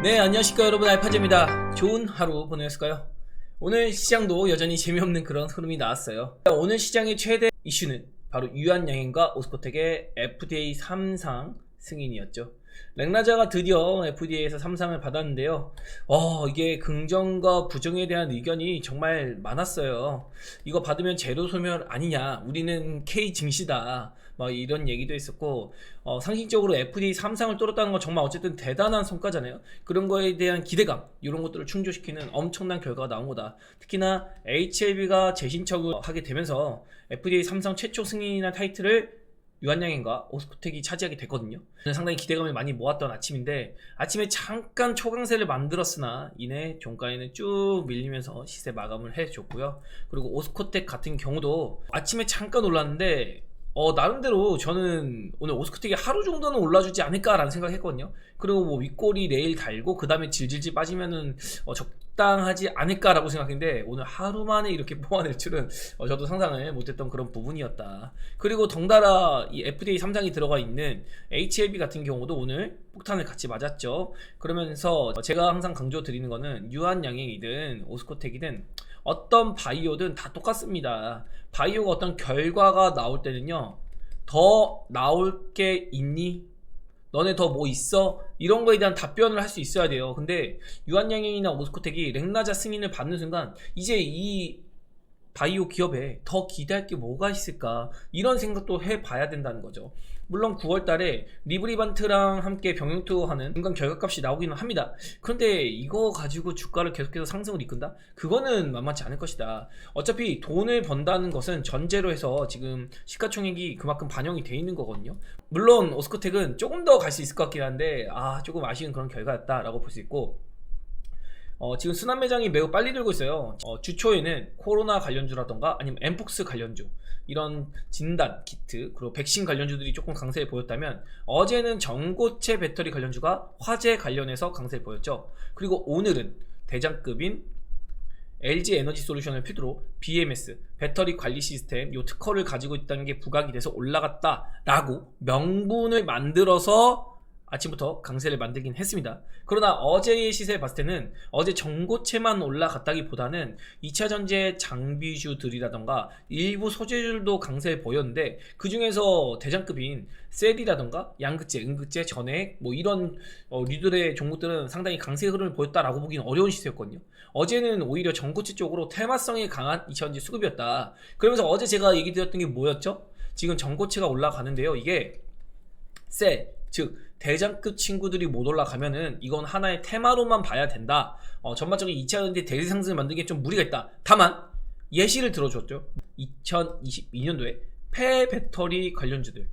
네, 안녕하십니까 여러분, 알파즈입니다. 좋은 하루 보내셨을까요? 오늘 시장도 여전히 재미없는 그런 흐름이 나왔어요. 오늘 시장의 최대 이슈는 바로 유한양행과 오스코텍의 FDA 3상 승인이었죠. 렉나자가 드디어 FDA에서 3상을 받았는데요. 이게 긍정과 부정에 대한 의견이 정말 많았어요. 이거 받으면 제로 소멸 아니냐, 우리는 K 증시다, 막 이런 얘기도 있었고, 상식적으로 FDA 3상을 뚫었다는 건 정말 어쨌든 대단한 성과잖아요. 그런 거에 대한 기대감, 이런 것들을 충족시키는 엄청난 결과가 나온 거다. 특히나 HLB가 재신청을 하게 되면서 FDA 3상 최초 승인이라는 타이틀을 유한양행과 오스코텍이 차지하게 됐거든요. 상당히 기대감을 많이 모았던 아침인데, 아침에 잠깐 초강세를 만들었으나 이내 종가에는 쭉 밀리면서 시세 마감을 해줬고요. 그리고 오스코텍 같은 경우도 아침에 잠깐 올랐는데 나름대로 저는 오늘 오스코텍이 하루 정도는 올라주지 않을까라는 생각했거든요. 그리고 뭐 윗꼬리 내일 달고 그 다음에 질질질 빠지면은 적당하지 않을까라고 생각했는데, 오늘 하루 만에 이렇게 뽑아낼 줄은 저도 상상을 못했던 그런 부분이었다. 그리고 덩달아 이 FDA 3상이 들어가 있는 HLB 같은 경우도 오늘 폭탄을 같이 맞았죠. 그러면서 제가 항상 강조드리는 거는 유한양행이든 오스코텍이든 어떤 바이오든 다 똑같습니다. 바이오가 어떤 결과가 나올 때는요, 더 나올 게 있니? 너네 더 뭐 있어? 이런 거에 대한 답변을 할 수 있어야 돼요. 근데 유한양행이나 오스코텍이 렉나자 승인을 받는 순간 이제 이 바이오 기업에 더 기대할 게 뭐가 있을까, 이런 생각도 해봐야 된다는 거죠. 물론 9월달에 리브리반트랑 함께 병용투어하는 중간 결과값이 나오기는 합니다. 그런데 이거 가지고 주가를 계속해서 상승을 이끈다? 그거는 만만치 않을 것이다. 어차피 돈을 번다는 것은 전제로 해서 지금 시가총액이 그만큼 반영이 돼 있는 거거든요. 물론 오스코텍은 조금 더 갈 수 있을 것 같긴 한데 조금 아쉬운 그런 결과였다라고 볼 수 있고, 지금 순환 매장이 매우 빨리 들고 있어요. 주초에는 코로나 관련주라던가 아니면 엠폭스 관련주, 이런 진단 키트 그리고 백신 관련주들이 조금 강세를 보였다면, 어제는 전고체 배터리 관련주가 화재 관련해서 강세를 보였죠. 그리고 오늘은 대장급인 LG 에너지 솔루션을 필두로 BMS 배터리 관리 시스템 요 특허를 가지고 있다는 게 부각이 돼서 올라갔다라고 명분을 만들어서 아침부터 강세를 만들긴 했습니다. 그러나 어제의 시세를 봤을 때는 어제 전고체만 올라갔다기보다는 2차전지 장비주들이라던가 일부 소재들도 강세를 보였는데, 그 중에서 대장급인 셀이라던가 양극재, 음극재, 전해액 뭐 이런 류들의 종목들은 상당히 강세 흐름을 보였다라고 보기는 어려운 시세였거든요. 어제는 오히려 전고체 쪽으로 테마성이 강한 2차전지 수급이었다. 그러면서 어제 제가 얘기 드렸던 게 뭐였죠? 지금 전고체가 올라가는데요, 이게 셀, 즉 대장급 친구들이 못 올라가면은 이건 하나의 테마로만 봐야 된다. 전반적인 2차전지 대리 상승을 만들기에 좀 무리가 있다. 다만 예시를 들어줬죠. 2022년도에 폐배터리 관련주들,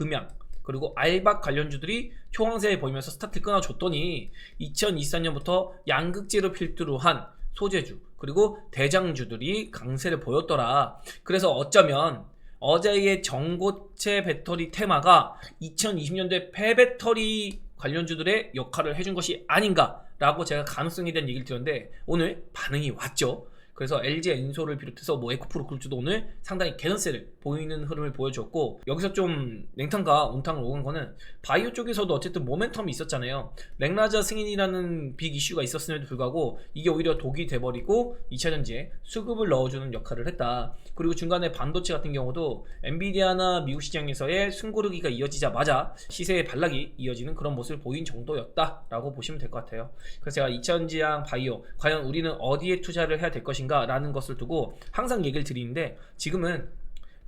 음양 그리고 알박 관련주들이 초강세에 보이면서 스타트를 끊어줬더니 2024년부터 양극재로 필두로 한 소재주 그리고 대장주들이 강세를 보였더라. 그래서 어쩌면 어제의 전고체 배터리 테마가 2020년도에 폐배터리 관련주들의 역할을 해준 것이 아닌가라고 제가 가능성에 대한 얘기를 드렸는데, 오늘 반응이 왔죠. 그래서 LG 엔솔을 비롯해서 뭐 에코프로 그룹주도 오늘 상당히 개선세를 보이는 흐름을 보여줬고, 여기서 좀 냉탕과 온탕을 오간 거는 바이오 쪽에서도 어쨌든 모멘텀이 있었잖아요. 렉나자 승인이라는 빅 이슈가 있었음에도 불구하고 이게 오히려 독이 돼버리고 2차전지에 수급을 넣어주는 역할을 했다. 그리고 중간에 반도체 같은 경우도 엔비디아나 미국 시장에서의 숨고르기가 이어지자마자 시세의 반락이 이어지는 그런 모습을 보인 정도였다라고 보시면 될 것 같아요. 그래서 제가 2차전지랑 바이오, 과연 우리는 어디에 투자를 해야 될 것인가 라는 것을 두고 항상 얘기를 드리는데, 지금은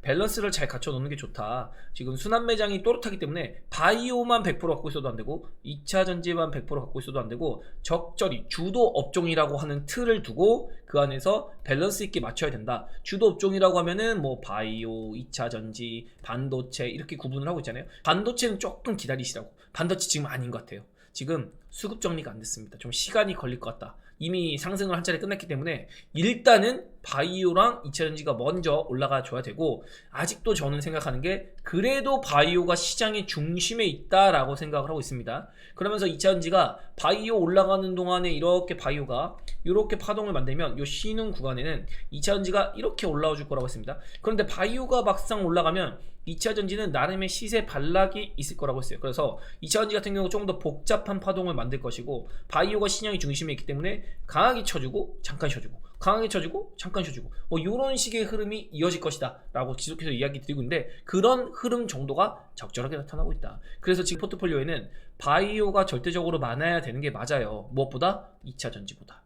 밸런스를 잘 갖춰 놓는 게 좋다. 지금 순환 매장이 또렷하기 때문에 바이오만 100% 갖고 있어도 안 되고 2차 전지만 100% 갖고 있어도 안 되고, 적절히 주도 업종이라고 하는 틀을 두고 그 안에서 밸런스 있게 맞춰야 된다. 주도 업종이라고 하면은 뭐 바이오, 2차 전지, 반도체 이렇게 구분을 하고 있잖아요. 반도체는 조금 기다리시라고. 반도체 지금 아닌 것 같아요. 지금 수급 정리가 안 됐습니다. 좀 시간이 걸릴 것 같다. 이미 상승을 한 차례 끝났기 때문에 일단은 바이오랑 2차전지가 먼저 올라가 줘야 되고, 아직도 저는 생각하는 게 그래도 바이오가 시장의 중심에 있다라고 생각을 하고 있습니다. 그러면서 2차전지가 바이오 올라가는 동안에 이렇게 바이오가 이렇게 파동을 만들면 이 쉬는 구간에는 2차전지가 이렇게 올라와 줄 거라고 했습니다. 그런데 바이오가 막상 올라가면 2차 전지는 나름의 시세 반락이 있을 거라고 했어요. 그래서 2차 전지 같은 경우 조금 더 복잡한 파동을 만들 것이고, 바이오가 시장의 중심에 있기 때문에 강하게 쳐주고 잠깐 쉬어주고, 강하게 쳐주고 잠깐 쉬어주고, 뭐 이런 식의 흐름이 이어질 것이다 라고 지속해서 이야기 드리고 있는데, 그런 흐름 정도가 적절하게 나타나고 있다. 그래서 지금 포트폴리오에는 바이오가 절대적으로 많아야 되는 게 맞아요. 무엇보다 2차 전지보다.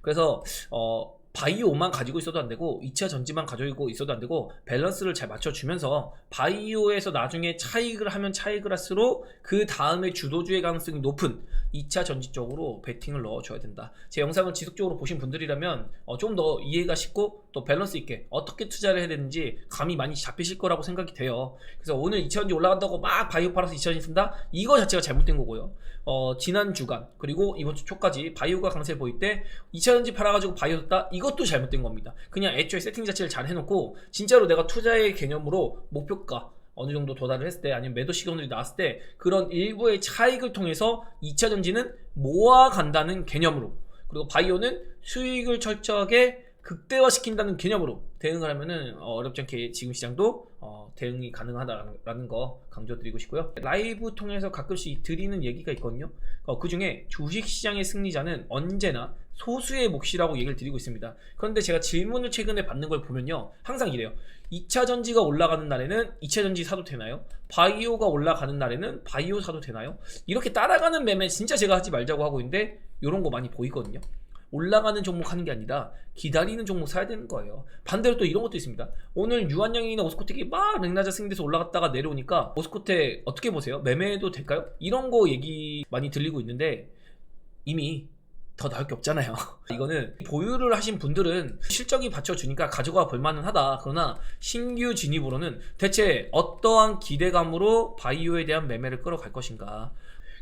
그래서 바이오만 가지고 있어도 안 되고 2차 전지만 가지고 있어도 안 되고, 밸런스를 잘 맞춰주면서 바이오에서 나중에 차익을 하면 차익을 할수록 그 다음에 주도주의 가능성이 높은 2차 전지 쪽으로 베팅을 넣어줘야 된다. 제 영상을 지속적으로 보신 분들이라면 좀 더 이해가 쉽고 또 밸런스 있게 어떻게 투자를 해야 되는지 감이 많이 잡히실 거라고 생각이 돼요. 그래서 오늘 2차 전지 올라간다고 막 바이오 팔아서 2차 전지 쓴다? 이거 자체가 잘못된 거고요. 지난 주간 그리고 이번 주 초까지 바이오가 강세를 보일 때 2차 전지 팔아가지고 바이오 샀다? 이것도 잘못된 겁니다. 그냥 애초에 세팅 자체를 잘 해놓고 진짜로 내가 투자의 개념으로 목표가 어느 정도 도달을 했을 때, 아니면 매도 시그널이 나왔을 때 그런 일부의 차익을 통해서 2차 전지는 모아간다는 개념으로, 그리고 바이오는 수익을 철저하게 극대화시킨다는 개념으로 대응을 하면은 어렵지 않게 지금 시장도 대응이 가능하다라는 거 강조드리고 싶고요. 라이브 통해서 가끔씩 드리는 얘기가 있거든요. 그 중에 주식시장의 승리자는 언제나 소수의 몫이라고 얘기를 드리고 있습니다. 그런데 제가 질문을 최근에 받는 걸 보면요, 항상 이래요. 2차 전지가 올라가는 날에는 2차 전지 사도 되나요? 바이오가 올라가는 날에는 바이오 사도 되나요? 이렇게 따라가는 매매 진짜 제가 하지 말자고 하고 있는데, 이런 거 많이 보이거든요. 올라가는 종목 하는 게 아니라 기다리는 종목 사야 되는 거예요. 반대로 또 이런 것도 있습니다. 오늘 유한양이나 오스코텍이 막 랭나자 승인돼서 올라갔다가 내려오니까 오스코텍 어떻게 보세요? 매매해도 될까요? 이런 거 얘기 많이 들리고 있는데 이미 더 나을 게 없잖아요. 이거는 보유를 하신 분들은 실적이 받쳐주니까 가져가 볼만은 하다. 그러나 신규 진입으로는 대체 어떠한 기대감으로 바이오에 대한 매매를 끌어갈 것인가.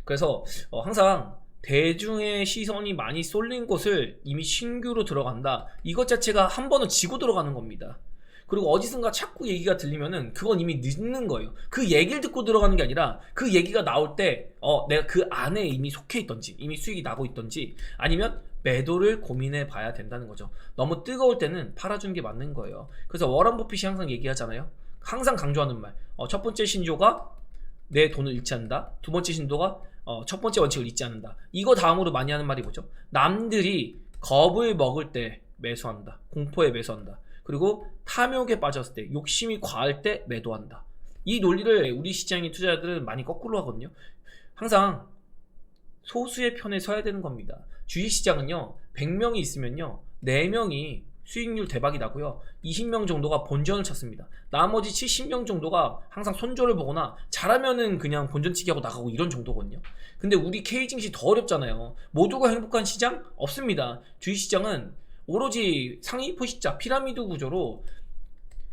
그래서 항상 대중의 시선이 많이 쏠린 곳을 이미 신규로 들어간다, 이것 자체가 한 번은 지고 들어가는 겁니다. 그리고 어디선가 자꾸 얘기가 들리면은 그건 이미 늦는 거예요. 그 얘기를 듣고 들어가는 게 아니라 그 얘기가 나올 때 내가 그 안에 이미 속해 있던지, 이미 수익이 나고 있던지, 아니면 매도를 고민해 봐야 된다는 거죠. 너무 뜨거울 때는 팔아주는 게 맞는 거예요. 그래서 워런 버핏이 항상 얘기하잖아요. 항상 강조하는 말, 첫 번째 신조가 내 돈을 잃지 않는다, 두 번째 신조가 첫 번째 원칙을 잊지 않는다. 이거 다음으로 많이 하는 말이 뭐죠? 남들이 겁을 먹을 때 매수한다, 공포에 매수한다, 그리고 탐욕에 빠졌을 때, 욕심이 과할 때 매도한다. 이 논리를 우리 시장의 투자자들은 많이 거꾸로 하거든요. 항상 소수의 편에 서야 되는 겁니다. 주식시장은요, 100명이 있으면요 4명이 수익률 대박이 나고요, 20명 정도가 본전을 찾습니다. 나머지 70명 정도가 항상 손절을 보거나 잘하면은 그냥 본전치기 하고 나가고 이런 정도거든요. 근데 우리 K증시 더 어렵잖아요. 모두가 행복한 시장? 없습니다. 주식시장은 오로지 상위 포식자 피라미드 구조로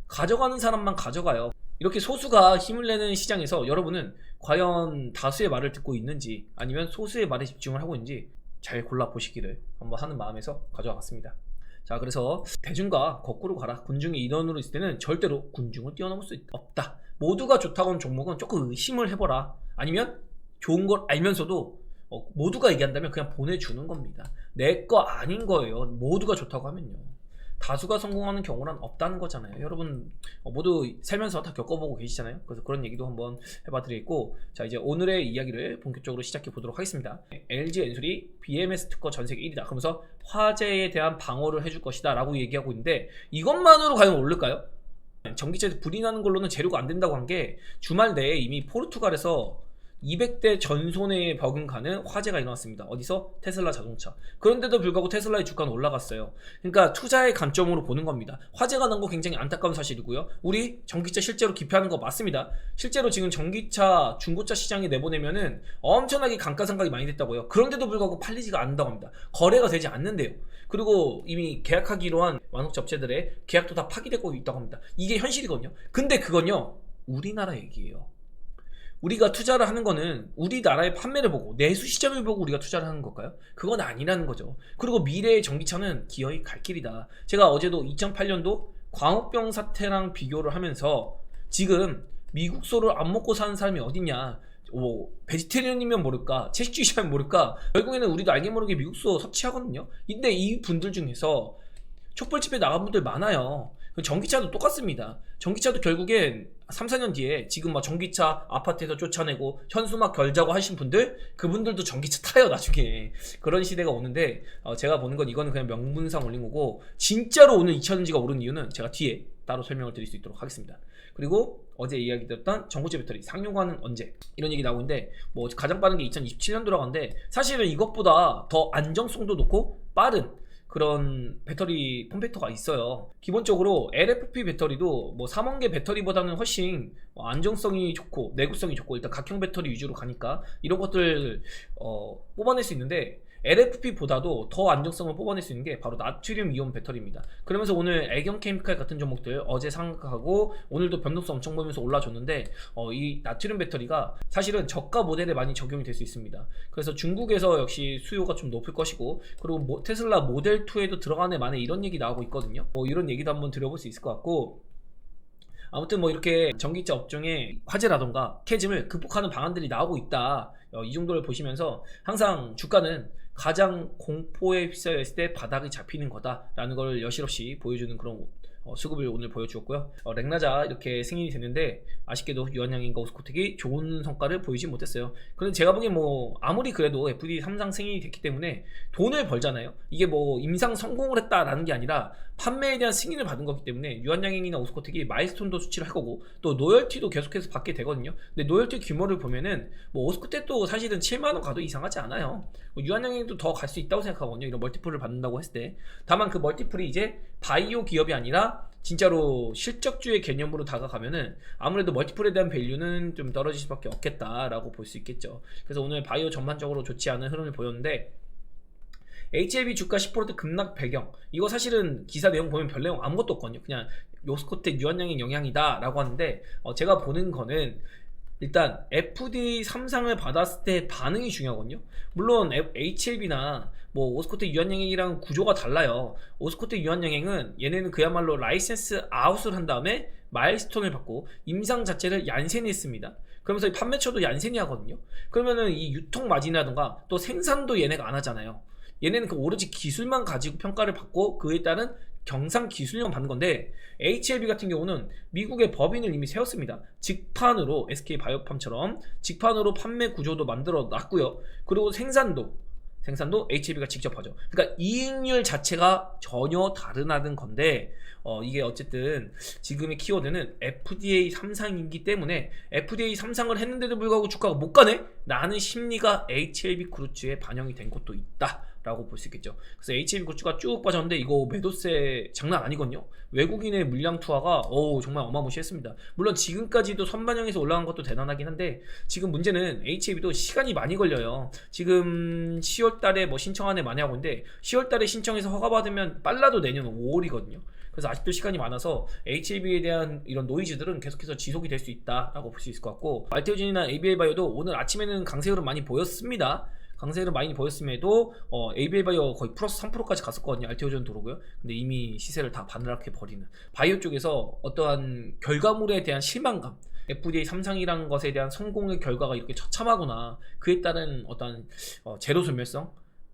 가져가는 사람만 가져가요. 이렇게 소수가 힘을 내는 시장에서 여러분은 과연 다수의 말을 듣고 있는지 아니면 소수의 말에 집중을 하고 있는지 잘 골라보시기를 한번 하는 마음에서 가져와봤습니다. 자, 그래서 대중과 거꾸로 가라. 군중의 일원으로 있을 때는 절대로 군중을 뛰어넘을 수 없다. 모두가 좋다고 하는 종목은 조금 의심을 해보라. 아니면 좋은 걸 알면서도 모두가 얘기한다면 그냥 보내주는 겁니다. 내 거 아닌 거예요. 모두가 좋다고 하면요. 다수가 성공하는 경우란 없다는 거잖아요. 여러분 모두 살면서 다 겪어보고 계시잖아요. 그래서 그런 얘기도 한번 해봐 드리겠고, 자, 이제 오늘의 이야기를 본격적으로 시작해 보도록 하겠습니다. LG 엔솔이 BMS 특허 전세계 1위다. 그러면서 화재에 대한 방어를 해줄 것이다 라고 얘기하고 있는데, 이것만으로 과연 오를까요? 전기차에서 불이 나는 걸로는 재료가 안 된다고 한 게 주말 내에 이미 포르투갈에서 200대 전손에 버금가는 화재가 일어났습니다. 어디서? 테슬라 자동차. 그런데도 불구하고 테슬라의 주가는 올라갔어요. 그러니까 투자의 관점으로 보는 겁니다. 화재가 난 거 굉장히 안타까운 사실이고요. 우리 전기차 실제로 기피하는 거 맞습니다. 실제로 지금 전기차 중고차 시장에 내보내면은 엄청나게 감가상각이 많이 됐다고요. 그런데도 불구하고 팔리지가 않는다고 합니다. 거래가 되지 않는데요. 그리고 이미 계약하기로 한 완독자 업체들의 계약도 다 파기되고 있다고 합니다. 이게 현실이거든요. 근데 그건요, 우리나라 얘기예요. 우리가 투자를 하는 거는 우리나라의 판매를 보고 내수 시점을 보고 우리가 투자를 하는 걸까요? 그건 아니라는 거죠. 그리고 미래의 전기차는 기어이 갈 길이다. 제가 어제도 2008년도 광우병 사태랑 비교를 하면서 지금 미국소를 안 먹고 사는 사람이 어딨냐, 베지테리언이면 모를까, 채식주의자면 모를까, 결국에는 우리도 알게 모르게 미국소 섭취하거든요. 근데 이 분들 중에서 촛불집회 나간 분들 많아요. 전기차도 똑같습니다. 전기차도 결국엔 3, 4년 뒤에 지금 막 전기차 아파트에서 쫓아내고 현수막 결자고 하신 분들, 그분들도 전기차 타요 나중에. 그런 시대가 오는데 제가 보는 건 이거는 그냥 명분상 올린 거고, 진짜로 오늘 2차전지가 오른 이유는 제가 뒤에 따로 설명을 드릴 수 있도록 하겠습니다. 그리고 어제 이야기 드렸던 전고체 배터리 상용화는 언제, 이런 얘기 나오는데, 뭐 가장 빠른 게 2027년도라고 하는데, 사실은 이것보다 더 안정성도 높고 빠른 그런 배터리 폼팩터가 있어요. 기본적으로 LFP 배터리도 뭐 3원계 배터리보다는 훨씬 안정성이 좋고 내구성이 좋고, 일단 각형 배터리 위주로 가니까 이런 것들 뽑아낼 수 있는데, LFP보다도 더 안정성을 뽑아낼 수 있는 게 바로 나트륨 이온 배터리입니다. 그러면서 오늘 애경 케미칼 같은 종목들 어제 상각하고 오늘도 변동성 엄청 보면서 올라줬는데, 이 나트륨 배터리가 사실은 저가 모델에 많이 적용이 될 수 있습니다. 그래서 중국에서 역시 수요가 좀 높을 것이고, 그리고 테슬라 모델 2에도 들어가네 마네 이런 얘기 나오고 있거든요. 이런 얘기도 한번 드려볼 수 있을 것 같고, 아무튼 뭐 이렇게 전기차 업종의 화재라던가 캐즘을 극복하는 방안들이 나오고 있다. 이 정도를 보시면서 항상 주가는 가장 공포에 휩싸여 있을 때 바닥이 잡히는 거다라는 걸 여실없이 보여주는 그런 수급을 오늘 보여주었고요. 렉나자 이렇게 승인이 됐는데 아쉽게도 유한양행과 오스코텍이 좋은 성과를 보이지 못했어요. 그런데 제가 보기엔 뭐 아무리 그래도 FD 3상 승인이 됐기 때문에 돈을 벌잖아요. 이게 뭐 임상 성공을 했다라는 게 아니라 판매에 대한 승인을 받은 거기 때문에 유한양행이나 오스코텍이 마일스톤도 수치를 할 거고, 또 노열티도 계속해서 받게 되거든요. 근데 노열티 규모를 보면은 뭐 오스코텍도 사실은 7만원 가도 이상하지 않아요. 유한양행도 더 갈 수 있다고 생각하거든요. 이런 멀티플을 받는다고 했을 때. 다만 그 멀티플이 이제 바이오 기업이 아니라 진짜로 실적주의 개념으로 다가가면은 아무래도 멀티플에 대한 밸류는 좀 떨어질 수밖에 없겠다라고 볼 수 있겠죠. 그래서 오늘 바이오 전반적으로 좋지 않은 흐름을 보였는데, HLB 주가 10% 급락 배경, 이거 사실은 기사 내용 보면 별 내용 아무것도 없거든요. 그냥 요스코텍 유한양행 영향이다 라고 하는데, 제가 보는 거는 일단 FDA 3상을 받았을 때 반응이 중요하거든요. 물론 HLB나 뭐 오스코텍 유한양행이랑 구조가 달라요. 오스코텍 유한양행은 얘네는 그야말로 라이센스 아웃을 한 다음에 마일스톤을 받고 임상 자체를 얀센이 했습니다. 그러면서 판매처도 얀센이 하거든요. 그러면은 이 유통 마진이라던가 또 생산도 얘네가 안 하잖아요. 얘네는 그 오로지 기술만 가지고 평가를 받고 그에 따른 경상 기술력 받는 건데, HLB 같은 경우는 미국의 법인을 이미 세웠습니다. 직판으로 SK 바이오팜처럼 직판으로 판매 구조도 만들어 놨고요. 그리고 생산도 HLB가 직접 하죠. 그러니까 이익률 자체가 전혀 다르다는 건데, 이게 어쨌든 지금의 키워드는 FDA 3상이기 때문에 FDA 3상을 했는데도 불구하고 주가가 못 가네? 라는 심리가 HLB 그루츠에 반영이 된 것도 있다 라고 볼 수 있겠죠. 그래서 HLB 그루츠가 쭉 빠졌는데 이거 매도세 장난 아니거든요. 외국인의 물량 투하가 정말 어마무시했습니다. 물론 지금까지도 선반영해서 올라간 것도 대단하긴 한데, 지금 문제는 HLB도 시간이 많이 걸려요. 지금 10월달에 뭐 신청안에 많이 하고 있는데, 10월달에 신청해서 허가받으면 빨라도 내년 5월이거든요. 그래서 아직도 시간이 많아서 HLB에 대한 이런 노이즈들은 계속해서 지속이 될 수 있다라고 볼 수 있을 것 같고, 알테오젠이나 ABL바이오도 오늘 아침에는 강세 흐름 많이 보였습니다. 강세 흐름 많이 보였음에도 ABL바이오 거의 플러스 3%까지 갔었거든요. 알테오젠 도로고요. 근데 이미 시세를 다 바늘하게 버리는 바이오 쪽에서 어떠한 결과물에 대한 실망감, FDA 3상이라는 것에 대한 성공의 결과가 이렇게 처참하구나, 그에 따른 어떤 제로 소멸성,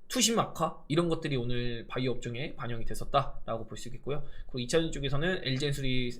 투심 악화, 이런 것들이 오늘 바이오 업종에 반영이 됐었다라고 볼 수 있겠고요. 그리고 2차전 쪽에서는 LG엔솔이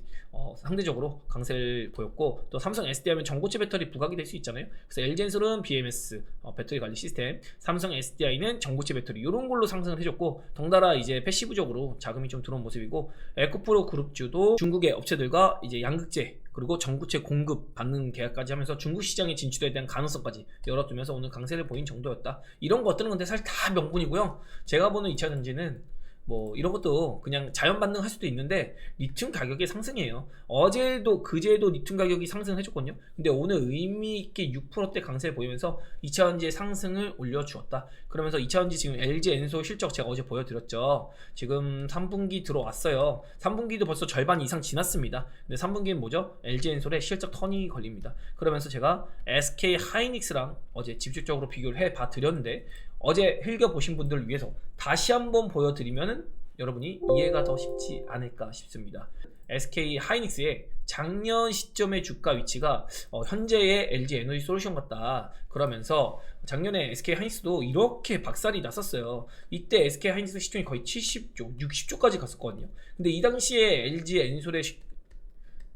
상대적으로 강세를 보였고, 또 삼성 SDI면 전고체 배터리 부각이 될 수 있잖아요. 그래서 LG엔솔은 BMS 배터리 관리 시스템, 삼성 SDI는 전고체 배터리, 이런 걸로 상승을 해줬고, 덩달아 이제 패시브적으로 자금이 좀 들어온 모습이고, 에코프로 그룹주도 중국의 업체들과 이제 양극재 그리고 전구체 공급 받는 계약까지 하면서 중국 시장의 진출에 대한 가능성까지 열어두면서 오늘 강세를 보인 정도였다. 이런 것들은 근데 사실 다 명분이고요. 제가 보는 2차전지는 뭐 이런 것도 그냥 자연 반등할 수도 있는데, 리튬 가격의 상승이에요. 어제도 그제도 리튬 가격이 상승을 해줬거든요. 근데 오늘 의미있게 6%대 강세를 보이면서 2차전지의 상승을 올려주었다. 그러면서 2차전지 지금 LG엔솔 실적 제가 어제 보여드렸죠. 지금 3분기 들어왔어요. 3분기도 벌써 절반 이상 지났습니다. 근데 3분기는 뭐죠? LG엔솔의 실적 턴이 걸립니다. 그러면서 제가 SK 하이닉스랑 어제 집중적으로 비교를 해봐 드렸는데, 어제 흘겨보신 분들을 위해서 다시 한번 보여드리면 여러분이 이해가 더 쉽지 않을까 싶습니다. SK 하이닉스의 작년 시점의 주가 위치가 현재의 LG 에너지 솔루션 같다. 그러면서 작년에 SK 하이닉스도 이렇게 박살이 났었어요. 이때 SK 하이닉스 시총이 거의 70조, 60조까지 갔었거든요. 근데 이 당시에 LG 에너지솔의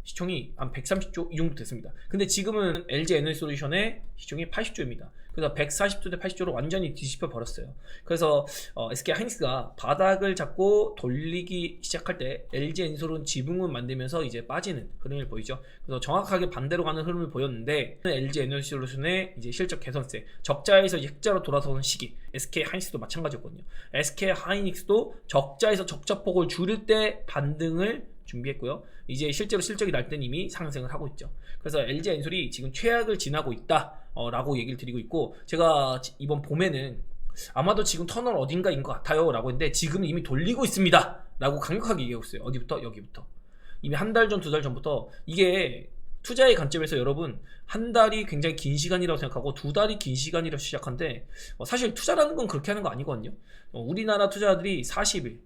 시총이 한 130조 이 정도 됐습니다. 근데 지금은 LG 에너지 솔루션의 시총이 80조입니다. 그래서 140조 대 80조로 완전히 뒤집혀 버렸어요. 그래서 SK 하이닉스가 바닥을 잡고 돌리기 시작할 때 LG 에너지솔은 지붕을 만들면서 이제 빠지는 흐름을 보이죠. 그래서 정확하게 반대로 가는 흐름을 보였는데 LG 에너지 솔루션의 이제 실적 개선세, 적자에서 흑자로 돌아서는 시기, SK 하이닉스도 마찬가지였거든요. SK 하이닉스도 적자에서 적자폭을 줄일 때 반등을 준비했고요. 이제 실제로 실적이 날 땐 이미 상승을 하고 있죠. 그래서 LG 엔솔이 지금 최악을 지나고 있다 라고 얘기를 드리고 있고, 제가 이번 봄에는 아마도 지금 터널 어딘가인 것 같아요 라고 했는데 지금 이미 돌리고 있습니다 라고 강력하게 얘기하고 있어요. 어디부터? 여기부터. 이미 한 달 전, 두 달 전부터. 이게 투자의 관점에서 여러분, 한 달이 굉장히 긴 시간이라고 생각하고 두 달이 긴 시간이라고 시작하는데 사실 투자라는 건 그렇게 하는 거 아니거든요. 우리나라 투자자들이 40일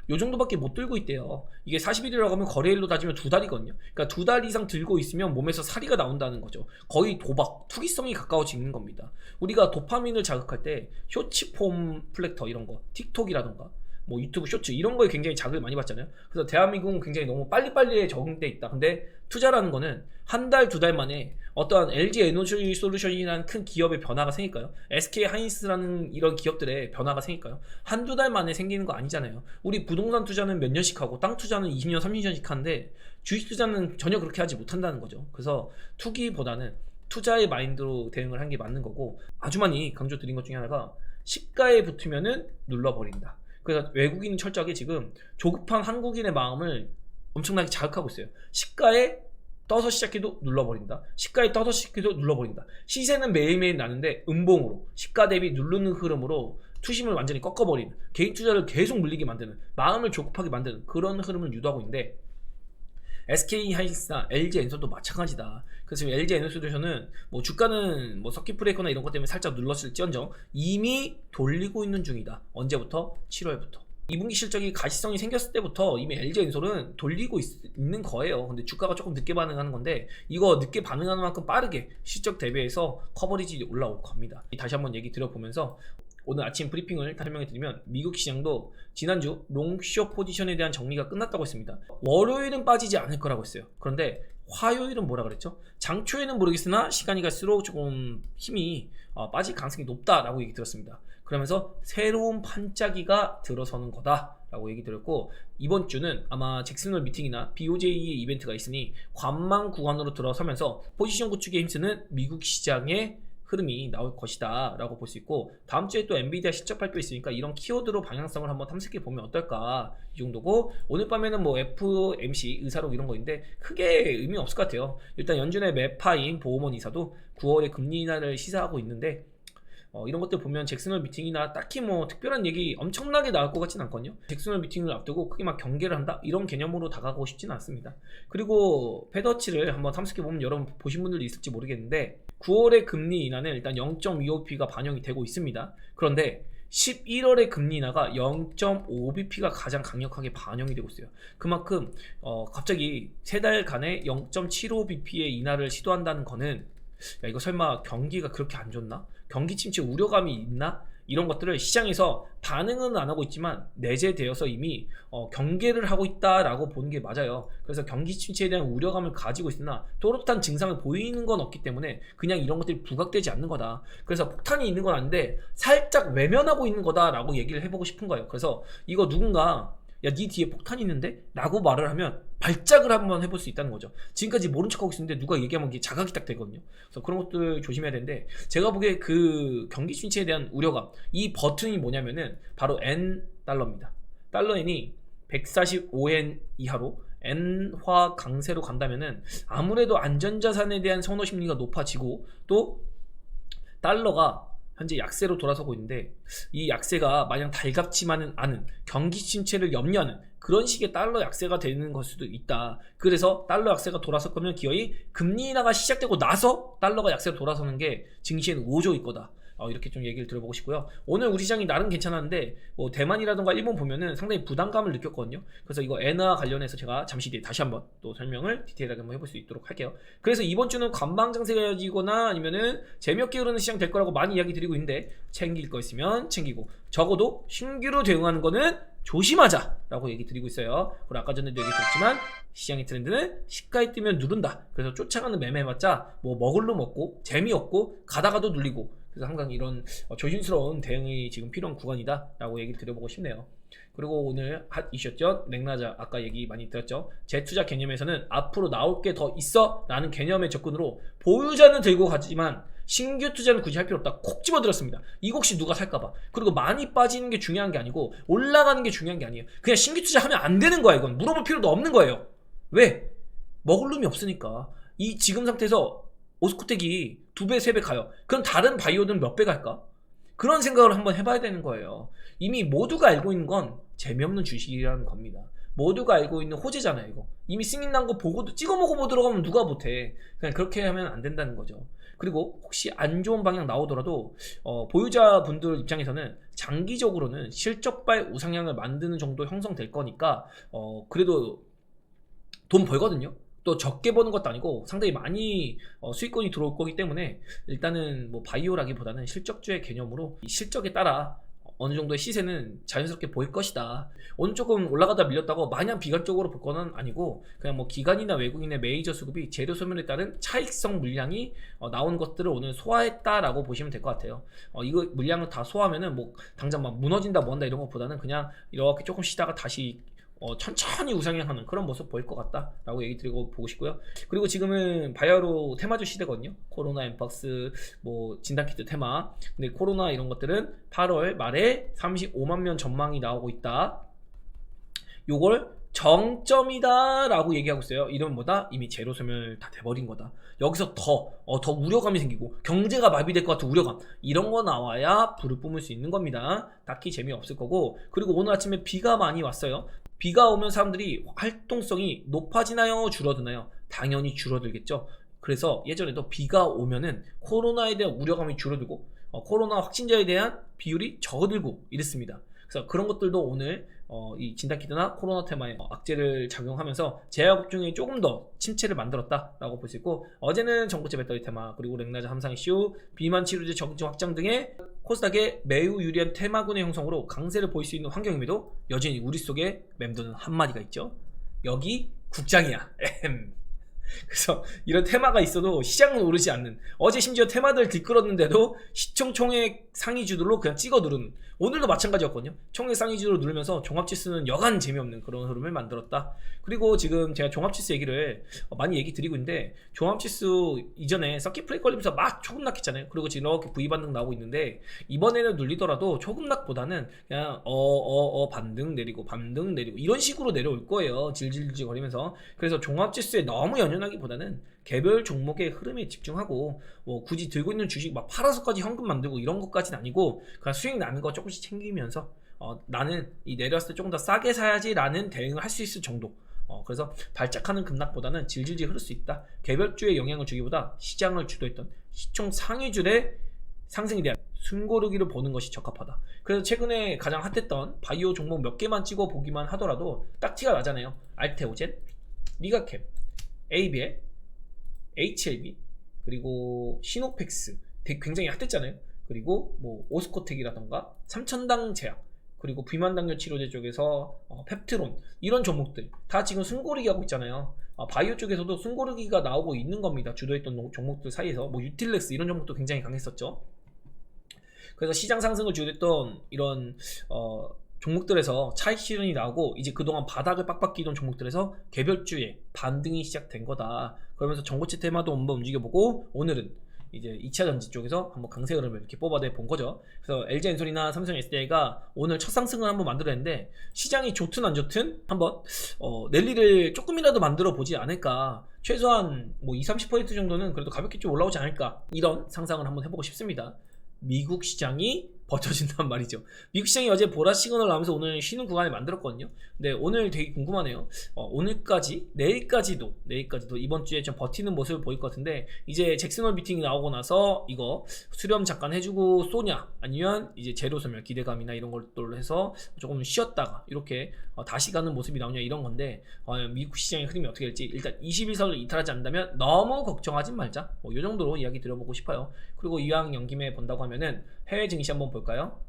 요 정도밖에 못 들고 있대요. 이게 40일이라고 하면 거래일로 따지면 두 달이거든요. 그러니까 두 달 이상 들고 있으면 몸에서 사리가 나온다는 거죠. 거의 도박, 투기성이 가까워지는 겁니다. 우리가 도파민을 자극할 때 쇼츠폼 플렉터 이런 거, 틱톡이라던가 뭐 유튜브 쇼츠 이런 거에 굉장히 자극을 많이 받잖아요. 그래서 대한민국은 굉장히 너무 빨리빨리에 적응돼 있다. 근데 투자라는 거는 한 달, 두 달 만에 어떠한 LG 에너지 솔루션이라는 큰 기업의 변화가 생길까요? SK 하이닉스라는 이런 기업들의 변화가 생길까요? 한두 달 만에 생기는 거 아니잖아요. 우리 부동산 투자는 몇 년씩 하고 땅 투자는 20년, 30년씩 하는데 주식 투자는 전혀 그렇게 하지 못한다는 거죠. 그래서 투기보다는 투자의 마인드로 대응을 한 게 맞는 거고, 아주 많이 강조드린 것 중에 하나가 시가에 붙으면은 눌러버린다. 그래서 외국인은 철저하게 지금 조급한 한국인의 마음을 엄청나게 자극하고 있어요. 시가에 떠서 시작해도 눌러버린다. 시가에 떠서 시작해도 눌러버린다. 시세는 매일매일 나는데 음봉으로 시가 대비 누르는 흐름으로 투심을 완전히 꺾어버리는, 개인 투자를 계속 물리게 만드는, 마음을 조급하게 만드는 그런 흐름을 유도하고 있는데, SK 하이닉스나 LG 엔솔도 마찬가지다. 그래서 지금 LG 에너지솔루션은 뭐 주가는 뭐 서킷 브레이커나 이런 것 때문에 살짝 눌렀을지언정 이미 돌리고 있는 중이다. 언제부터? 7월부터. 2분기 실적이 가시성이 생겼을 때부터 이미 LG 엔솔은 돌리고 있는 거예요. 근데 주가가 조금 늦게 반응하는 건데, 이거 늦게 반응하는 만큼 빠르게 실적 대비해서 커버리지 올라올 겁니다. 다시 한번 얘기 드려보면서 오늘 아침 브리핑을 설명해 드리면, 미국 시장도 지난주 롱숏 포지션에 대한 정리가 끝났다고 했습니다. 월요일은 빠지지 않을 거라고 했어요. 그런데 화요일은 뭐라 그랬죠? 장초에는 모르겠으나 시간이 갈수록 조금 힘이 빠질 가능성이 높다라고 얘기 들었습니다. 그러면서 새로운 판짜기가 들어서는 거다라고 얘기 드렸고, 이번 주는 아마 잭슨홀 미팅이나 BOJ의 이벤트가 있으니 관망 구간으로 들어서면서 포지션 구축에 힘쓰는 미국 시장의 흐름이 나올 것이다 라고 볼 수 있고, 다음 주에 또 엔비디아 실적 발표 있으니까 이런 키워드로 방향성을 한번 탐색해 보면 어떨까, 이 정도고, 오늘 밤에는 뭐 FMC 의사록 이런 거인데 크게 의미 없을 것 같아요. 일단 연준의 매파인 보호먼 이사도 9월에 금리 인하를 시사하고 있는데, 이런 것들 보면 잭슨홀 미팅이나 딱히 뭐 특별한 얘기 엄청나게 나올 것 같진 않거든요. 잭슨홀 미팅을 앞두고 크게 막 경계를 한다 이런 개념으로 다가가고 싶지는 않습니다. 그리고 패더치를 한번 탐색해 보면 여러분 보신 분들도 있을지 모르겠는데, 9월의 금리 인하는 일단 0.25bp가 반영이 되고 있습니다. 그런데 11월의 금리 인하가 0.5bp가 가장 강력하게 반영이 되고 있어요. 그만큼 갑자기 3달간에 0.75bp의 인하를 시도한다는 거는, 야, 이거 설마 경기가 그렇게 안 좋나? 경기 침체 우려감이 있나? 이런 것들을 시장에서 반응은 안 하고 있지만 내재되어서 이미 경계를 하고 있다라고 보는 게 맞아요. 그래서 경기 침체에 대한 우려감을 가지고 있으나 또렷한 증상을 보이는 건 없기 때문에 그냥 이런 것들이 부각되지 않는 거다. 그래서 폭탄이 있는 건 아닌데 살짝 외면하고 있는 거다라고 얘기를 해보고 싶은 거예요. 그래서 이거 누군가 야, 네 뒤에 폭탄이 있는데? 라고 말을 하면 발작을 한번 해볼 수 있다는 거죠. 지금까지 모른 척하고 있었는데 누가 얘기하면 이게 자각이 딱 되거든요. 그래서 그런 것들 조심해야 되는데, 제가 보기에 그 경기 침체에 대한 우려감, 이 버튼이 뭐냐면은 바로 N달러입니다. 달러 N이 145엔 이하로 N화 강세로 간다면은 아무래도 안전자산에 대한 선호 심리가 높아지고, 또 달러가 현재 약세로 돌아서고 있는데, 이 약세가 마냥 달갑지만은 않은, 경기 침체를 염려하는 그런 식의 달러 약세가 되는 걸 수도 있다. 그래서 달러 약세가 돌아설 거면 기어이 금리 인하가 시작되고 나서 달러가 약세로 돌아서는 게 증시에는 5조일 거다. 이렇게 좀 얘기를 들어보고 싶고요. 오늘 우리 시장이 나름 괜찮았는데 뭐 대만이라던가 일본 보면은 상당히 부담감을 느꼈거든요. 그래서 이거 엔화 관련해서 제가 잠시 뒤에 다시 한번 또 설명을 디테일하게 한번 해볼 수 있도록 할게요. 그래서 이번 주는 관방 장세가 이어지거나 아니면은 재미없게 흐르는 시장 될 거라고 많이 이야기 드리고 있는데, 챙길 거 있으면 챙기고 적어도 신규로 대응하는 거는 조심하자라고 얘기 드리고 있어요. 그리고 아까 전에도 얘기 드렸지만 시장의 트렌드는 시가에 뜨면 누른다. 그래서 쫓아가는 매매 해봤자 뭐 먹을 놈 없고 재미없고 가다가도 눌리고, 그래서 항상 이런 조심스러운 대응이 지금 필요한 구간이다 라고 얘기를 드려보고 싶네요. 그리고 오늘 핫 이슈였죠. 넥나자 아까 얘기 많이 들었죠. 재투자 개념에서는 앞으로 나올 게 더 있어 라는 개념의 접근으로 보유자는 들고 가지만 신규 투자는 굳이 할 필요 없다 콕 집어들었습니다. 이거 혹시 누가 살까봐. 그리고 많이 빠지는 게 중요한 게 아니고 올라가는 게 중요한 게 아니에요. 그냥 신규 투자하면 안 되는 거야. 이건 물어볼 필요도 없는 거예요. 왜? 먹을 놈이 없으니까. 이 지금 상태에서 오스코텍이 2배 3배 가요. 그럼 다른 바이오들은 몇 배 갈까? 그런 생각을 한번 해봐야 되는 거예요. 이미 모두가 알고 있는 건 재미없는 주식이라는 겁니다. 모두가 알고 있는 호재잖아요. 이거 이미 승인 난 거 보고 찍어 먹어보 들어가면 누가 못해. 그냥 그렇게 하면 안 된다는 거죠. 그리고 혹시 안 좋은 방향 나오더라도 보유자분들 입장에서는 장기적으로는 실적발 우상향을 만드는 정도 형성될 거니까 그래도 돈 벌거든요. 또 적게 버는 것도 아니고 상당히 많이 수익권이 들어올 거기 때문에 일단은 뭐 바이오라기보다는 실적주의 개념으로 이 실적에 따라 어느 정도의 시세는 자연스럽게 보일 것이다. 오늘 조금 올라가다 밀렸다고 마냥 비관적으로 볼 거는 아니고, 그냥 뭐 기관이나 외국인의 메이저 수급이 재료 소멸에 따른 차익성 물량이 나오는 것들을 오늘 소화했다라고 보시면 될 것 같아요. 이거 물량을 다 소화하면은 뭐 당장 막 무너진다 뭐한다 이런 것보다는 그냥 이렇게 조금 쉬다가 다시 천천히 우상향하는 그런 모습 보일 것 같다라고 얘기 드리고 보고 싶고요. 그리고 지금은 바이오로 테마주 시대거든요. 코로나 엠박스, 뭐 진단키트 테마. 근데 코로나 이런 것들은 8월 말에 35만 명 전망이 나오고 있다. 요걸 정점이다 라고 얘기하고 있어요. 이러면 뭐다? 이미 제로 소멸 다 돼버린 거다. 여기서 더 우려감이 생기고 경제가 마비될 것 같은 우려감, 이런 거 나와야 불을 뿜을 수 있는 겁니다. 딱히 재미없을 거고. 그리고 오늘 아침에 비가 많이 왔어요. 비가 오면 사람들이 활동성이 높아지나요? 줄어드나요? 당연히 줄어들겠죠. 그래서 예전에도 비가 오면은 코로나에 대한 우려감이 줄어들고 코로나 확진자에 대한 비율이 적어들고 이랬습니다. 그래서 그런 것들도 오늘 이 진단키트나 코로나 테마에 악재를 작용하면서 제약업 중에 조금 더 침체를 만들었다라고 볼 수 있고, 어제는 전고체 배터리 테마, 그리고 렉나자 함상 이슈, 비만 치료제 적지 확장 등의 코스닥의 매우 유리한 테마군의 형성으로 강세를 보일 수 있는 환경임에도 여전히 우리 속에 맴도는 한마디가 있죠. 여기 국장이야. 그래서 이런 테마가 있어도 시장은 오르지 않는, 어제 심지어 테마들 들끓었는데도 시총 총액 상위주들로 그냥 찍어 누르는, 오늘도 마찬가지였거든요. 총액 상위주로 누르면서 종합지수는 여간 재미없는 그런 흐름을 만들었다. 그리고 지금 제가 종합지수 얘기를 많이 얘기 드리고 있는데, 종합지수 이전에 서킷 브레이크 걸리면서 막 초급락했잖아요. 그리고 지금 이렇게 V 반등 나오고 있는데, 이번에는 눌리더라도 초급락보다는 그냥 반등 내리고 반등 내리고 이런 식으로 내려올 거예요. 질질질 거리면서. 그래서 종합지수에 너무 연연하기보다는 개별 종목의 흐름에 집중하고, 뭐 굳이 들고 있는 주식 막 팔아서까지 현금 만들고 이런 것까지는 아니고, 그냥 수익 나는 거 조금씩 챙기면서 나는 이 내렸을 때 조금 더 싸게 사야지 라는 대응을 할 수 있을 정도. 그래서 발작하는 급락보다는 질질질 흐를 수 있다. 개별주에 영향을 주기보다 시장을 주도했던 시총 상위줄의 상승에 대한 숨고르기를 보는 것이 적합하다. 그래서 최근에 가장 핫했던 바이오 종목 몇 개만 찍어 보기만 하더라도 딱 티가 나잖아요. 알테오젠, 리가캡, ABL, HLB, 그리고 시노펙스 굉장히 핫했잖아요. 그리고 뭐 오스코텍이라던가 삼천당 제약, 그리고 비만당뇨 치료제 쪽에서 펩트론, 이런 종목들 다 지금 숨고르기 하고 있잖아요. 바이오 쪽에서도 숨고르기가 나오고 있는 겁니다. 주도했던 종목들 사이에서 뭐 유틸렉스 이런 종목도 굉장히 강했었죠. 그래서 시장 상승을 주도했던 이런 종목들에서 차익 실현이 나오고, 이제 그동안 바닥을 빡빡 끼던 종목들에서 개별주에 반등이 시작된 거다. 그러면서 전고체 테마도 한번 움직여보고, 오늘은 이제 2차 전지 쪽에서 한번 강세 흐름을 이렇게 뽑아내 본 거죠. 그래서 LG 엔솔이나 삼성 SDI가 오늘 첫 상승을 한번 만들어냈는데, 시장이 좋든 안 좋든 한번 랠리를 조금이라도 만들어 보지 않을까. 최소한 뭐 20-30% 정도는 그래도 가볍게 좀 올라오지 않을까, 이런 상상을 한번 해보고 싶습니다. 미국 시장이 버텨준단 말이죠. 미국 시장이 어제 보라 시그널 나오면서 오늘 쉬는 구간을 만들었거든요. 근데 오늘 되게 궁금하네요. 오늘까지, 내일까지도 이번 주에 좀 버티는 모습을 보일 것 같은데, 이제 잭슨홀 미팅이 나오고 나서 이거 수렴 잠깐 해주고 쏘냐, 아니면 이제 제로 소멸 기대감이나 이런 것들로 해서 조금 쉬었다가 이렇게 다시 가는 모습이 나오냐, 이런 건데, 미국 시장의 흐름이 어떻게 될지 일단 21선을 이탈하지 않는다면 너무 걱정하지 말자, 이 정도로 이야기 드려보고 싶어요. 그리고 이왕 연김에 본다고 하면은 해외 증시 한번 볼까요?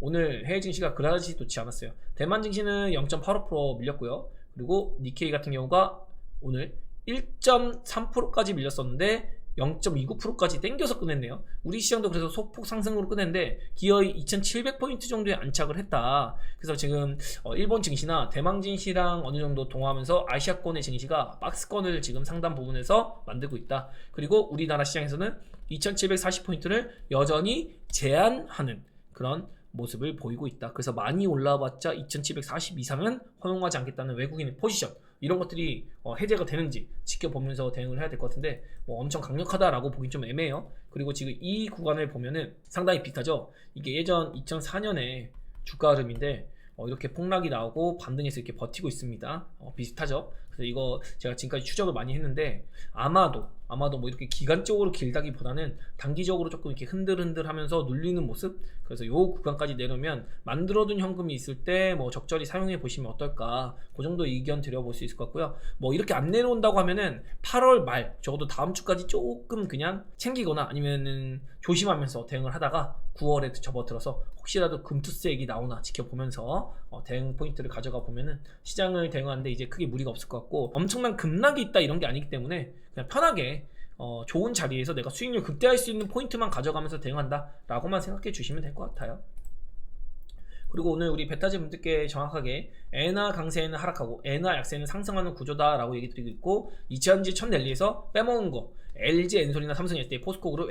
오늘 해외 증시가 그다지 좋지 않았어요. 대만 증시는 0.85% 밀렸고요. 그리고 니케이 같은 경우가 오늘 1.3%까지 밀렸었는데 0.29%까지 땡겨서 끝냈네요. 우리 시장도 그래서 소폭 상승으로 끝냈는데 기어이 2700포인트 정도에 안착을 했다. 그래서 지금 일본 증시나 대만 증시랑 어느 정도 동화하면서 아시아권의 증시가 박스권을 지금 상당 부분에서 만들고 있다. 그리고 우리나라 시장에서는 2740포인트를 여전히 제한하는 그런 모습을 보이고 있다. 그래서 많이 올라와봤자 2740 이상은 허용하지 않겠다는 외국인의 포지션, 이런 것들이 해제가 되는지 지켜보면서 대응을 해야 될 것 같은데, 뭐 엄청 강력하다라고 보긴 좀 애매해요. 그리고 지금 이 구간을 보면은 상당히 비슷하죠. 이게 예전 2004년에 주가 흐름인데 이렇게 폭락이 나오고 반등해서 이렇게 버티고 있습니다. 비슷하죠. 그래서 이거 제가 지금까지 추적을 많이 했는데 아마도 뭐 이렇게 기간적으로 길다기보다는 단기적으로 조금 이렇게 흔들흔들 하면서 눌리는 모습, 그래서 요 구간까지 내려면 만들어둔 현금이 있을 때 뭐 적절히 사용해 보시면 어떨까, 그 정도 의견 드려볼 수 있을 것 같고요. 뭐 이렇게 안 내려온다고 하면은 8월 말 적어도 다음 주까지 조금 그냥 챙기거나 아니면은 조심하면서 대응을 하다가 9월에 접어들어서 혹시라도 금투세액이 나오나 지켜보면서 대응 포인트를 가져가 보면은 시장을 대응하는데 이제 크게 무리가 없을 것 같고, 엄청난 급락이 있다 이런 게 아니기 때문에 그냥 편하게 좋은 자리에서 내가 수익률 극대화할 수 있는 포인트만 가져가면서 대응한다 라고만 생각해 주시면 될 것 같아요. 그리고 오늘 우리 베타즈 분들께 정확하게 엔화 강세는 하락하고 엔화 약세는 상승하는 구조다 라고 얘기 드리고 있고, 2000지 첫 랠리에서 빼먹은 거 LG 엔솔이나 삼성 SDI 포스코그룹